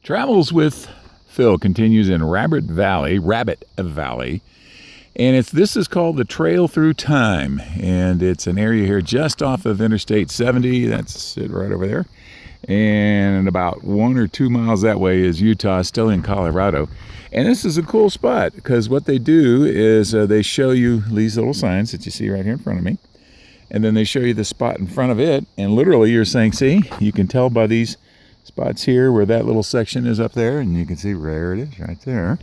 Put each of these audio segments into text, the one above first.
Travels with Phil continues in Rabbit Valley, and this is called the Trail Through Time, and it's an area here just off of Interstate 70. That's it right over there, and about 1 or 2 miles that way is Utah, still in Colorado. And this is a cool spot because what they do is they show you these little signs that you see right here in front of me, and then they show you the spot in front of it, and literally you're saying, see, you can tell by these spots here where that little section is up there, and you can see where it is right there.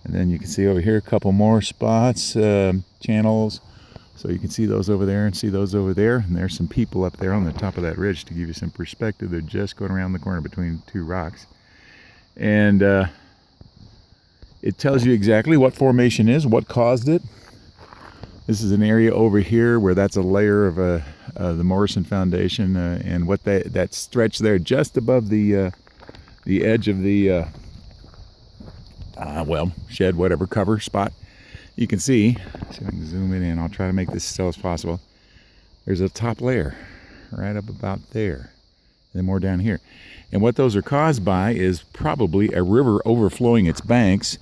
And then you can see over here a couple more spots, channels, so you can see those over there and see those over there. And there's some people up there on the top of that ridge to give you some perspective. They're just going around the corner between two rocks, and it tells you exactly what formation is, what caused it. This is an area over here where that's a layer of the Morrison Foundation, and what that stretch there just above the edge of the shed, whatever, cover spot. You can see if I can zoom it in. I'll try to make this as still as possible. There's a top layer right up about there, and then more down here. And what those are caused by is probably a river overflowing its banks,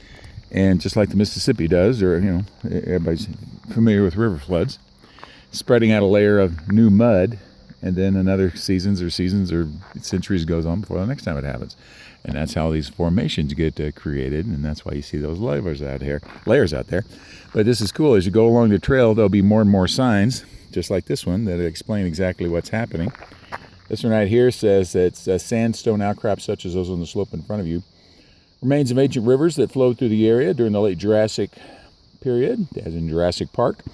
and just like the Mississippi does, or everybody's familiar with river floods, spreading out a layer of new mud, and then another seasons or centuries goes on before the next time it happens. And that's how these formations get created, and that's why you see those layers out there. But this is cool. As you go along the trail, there'll be more and more signs, just like this one, that explain exactly what's happening. This one right here says it's sandstone outcrops such as those on the slope in front of you. Remains of ancient rivers that flowed through the area during the late Jurassic period, as in Jurassic Park.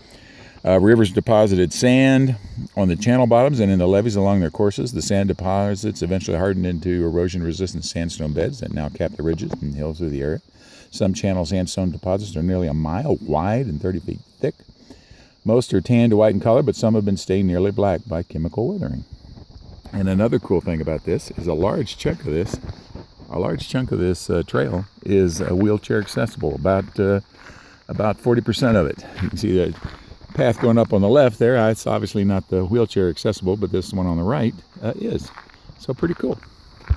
Rivers deposited sand on the channel bottoms and in the levees along their courses. The sand deposits eventually hardened into erosion-resistant sandstone beds that now cap the ridges and hills of the area. Some channel sandstone deposits are nearly a mile wide and 30 feet thick. Most are tan to white in color, but some have been stained nearly black by chemical weathering. And another cool thing about this is a large chunk of this trail is wheelchair accessible. About 40% of it. You can see the path going up on the left there. It's obviously not the wheelchair accessible, but this one on the right is. So pretty cool.